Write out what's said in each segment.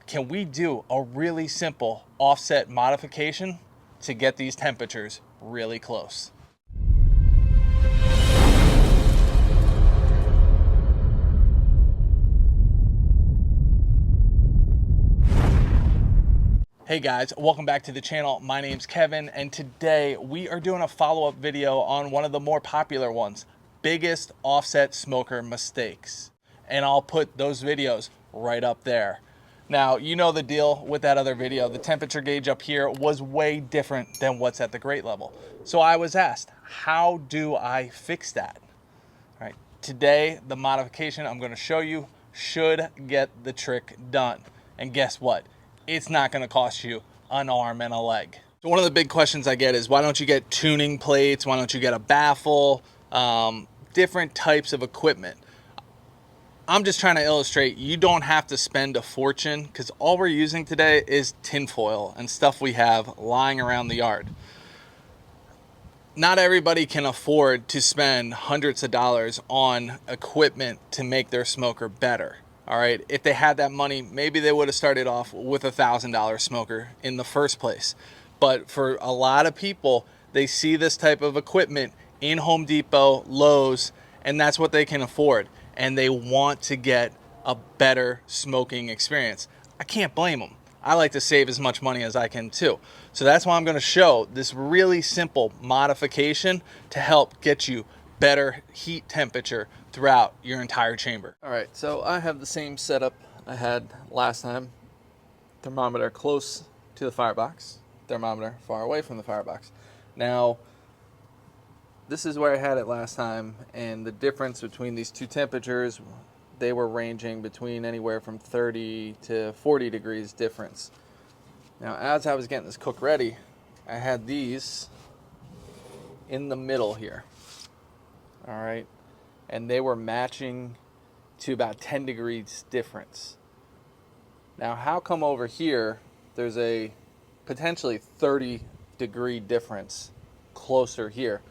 can we do a really simple offset modification to get these temperatures really close? Hey guys, welcome back to the channel. My name's Kevin, and today we are doing a follow-up video on one of the more popular ones, biggest offset smoker mistakes. And I'll put those videos right up there. Now, you know the deal with that other video. The temperature gauge up here was way different than what's at the grate level. So I was asked, how do I fix that? All right, today, the modification I'm gonna show you should get the trick done. And guess what? It's not gonna cost you an arm and a leg. So one of the big questions I get is, why don't you get tuning plates? Why don't you get a baffle? Different types of equipment. I'm just trying to illustrate you don't have to spend a fortune, because all we're using today is tinfoil and stuff we have lying around the yard. Not everybody can afford to spend hundreds of dollars on equipment to make their smoker better. All right, if they had that money, maybe they would have started off with a $1,000 smoker in the first place. But for a lot of people, they see this type of equipment in Home Depot, Lowe's, and that's what they can afford. And they want to get a better smoking experience. I can't blame them. I like to save as much money as I can too. So that's why I'm going to show this really simple modification to help get you better heat temperature throughout your entire chamber. All right, so I have the same setup I had last time. Thermometer close to the firebox, thermometer far away from the firebox. Now, this is where I had it last time, and the difference between these two temperatures, they were ranging between anywhere from 30 to 40 degrees difference. Now, as I was getting this cooked ready, I had these in the middle here. All right, and they were matching to about 10 degrees difference. Now, how come over here there's a potentially 30-degree difference closer here?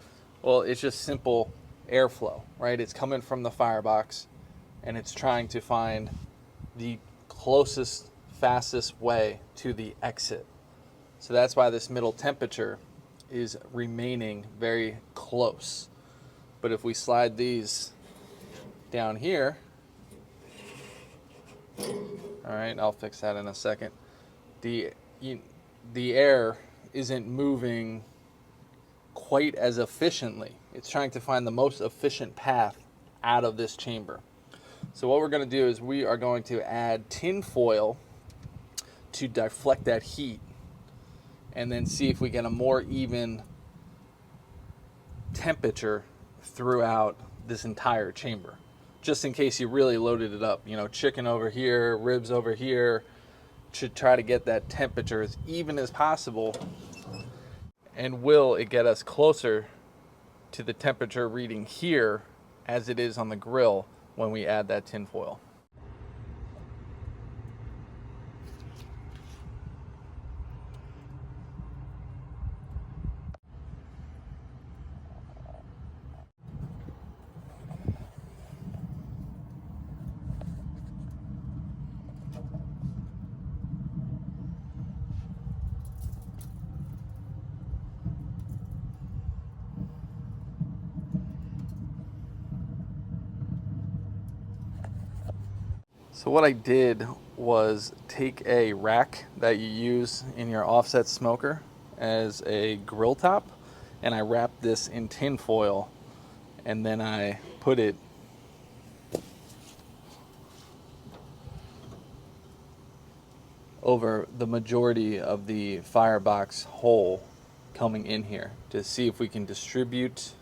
Well, it's just simple airflow, right? It's coming from the firebox, and it's trying to find the closest, fastest way to the exit. So that's why this middle temperature is remaining very close. But if we slide these down here, all right, I'll fix that in a second. The air isn't moving quite as efficiently. It's trying to find the most efficient path out of this chamber. So what we're going to do is we are going to add tin foil to deflect that heat, and then see if we get a more even temperature throughout this entire chamber, just in case you really loaded it up. You know, chicken over here, ribs over here. Should try to get that temperature as even as possible. And will it get us closer to the temperature reading here as it is on the grill when we add that tin foil? So what I did was take a rack that you use in your offset smoker as a grill top, and I wrapped this in tin foil, and then I put it over the majority of the firebox hole coming in here to see if we can distribute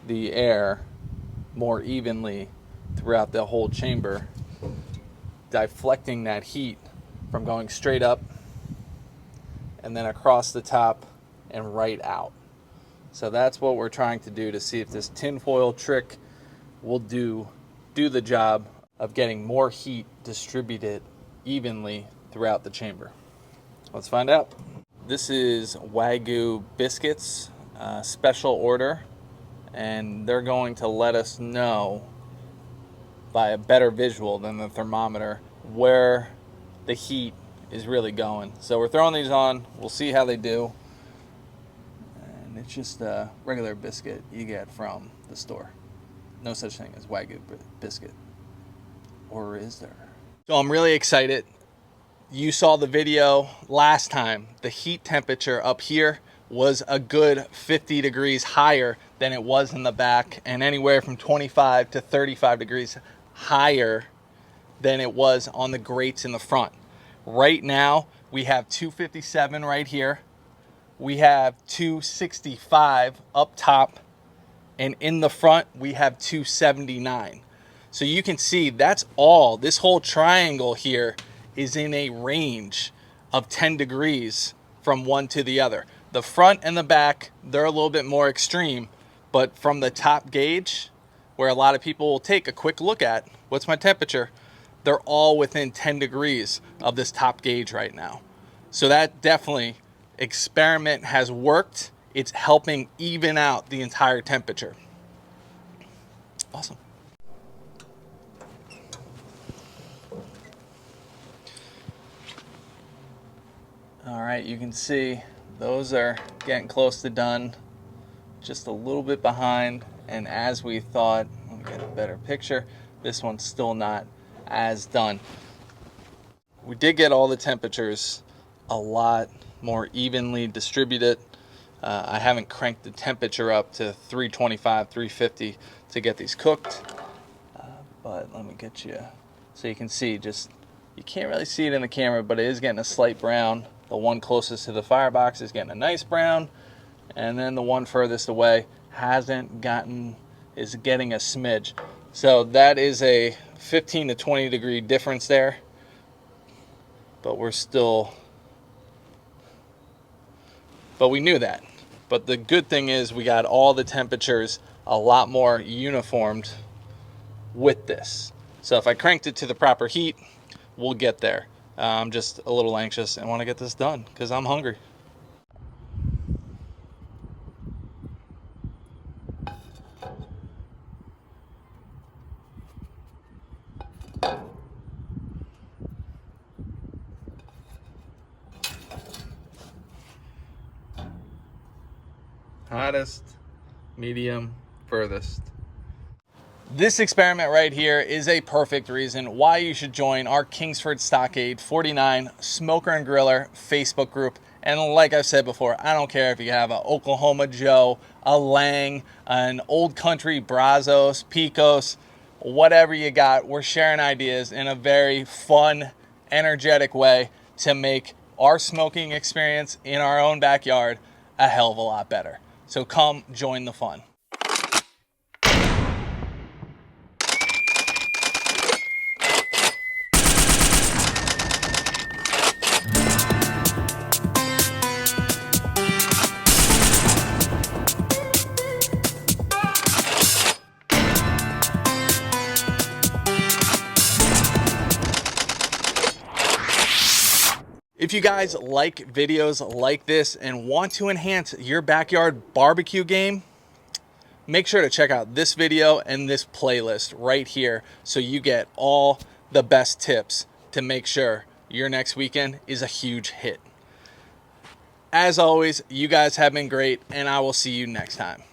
the air more evenly throughout the whole chamber, deflecting that heat from going straight up and then across the top and right out. So that's what we're trying to do, to see if this tinfoil trick will do the job of getting more heat distributed evenly throughout the chamber. Let's find out. This is Wagyu Biscuits, special order, and they're going to let us know by a better visual than the thermometer where the heat is really going. So we're throwing these on. We'll see how they do. And it's just a regular biscuit you get from the store. No such thing as Wagyu biscuit. Or is there? So I'm really excited. You saw the video last time. The heat temperature up here was a good 50 degrees higher than it was in the back, and anywhere from 25 to 35 degrees higher than it was on the grates in the front. Right now, we have 257 right here. We have 265 up top, and in the front, we have 279. So you can see that's all. This whole triangle here is in a range of 10 degrees from one to the other. The front and the back, they're a little bit more extreme, but from the top gauge, where a lot of people will take a quick look at, what's my temperature? They're all within 10 degrees of this top gauge right now. So that definitely, experiment has worked. It's helping even out the entire temperature. Awesome. All right, you can see those are getting close to done, just a little bit behind. And as we thought, let me get a better picture, this one's still not as done. We did get all the temperatures a lot more evenly distributed. I haven't cranked the temperature up to 325, 350 to get these cooked. But let me get you, so you can see, just, you can't really see it in the camera, but it is getting a slight brown. The one closest to the firebox is getting a nice brown, and then the one furthest away hasn't gotten, is getting a smidge. So that is a 15 to 20 degree difference there, but we're still, but we knew that. But the good thing is we got all the temperatures a lot more uniformed with this. So if I cranked it to the proper heat, we'll get there. I'm just a little anxious and want to get this done because I'm hungry. Hottest, medium, furthest. This experiment right here is a perfect reason why you should join our Kingsford Stockade 49 Smoker and Griller Facebook group. And like I've said before, I don't care if you have an Oklahoma Joe, a Lang, an Old Country Brazos, Picos, whatever you got. We're sharing ideas in a very fun, energetic way to make our smoking experience in our own backyard a hell of a lot better. So come join the fun. If you guys like videos like this and want to enhance your backyard barbecue game, make sure to check out this video and this playlist right here so you get all the best tips to make sure your next weekend is a huge hit. As always, you guys have been great, and I will see you next time.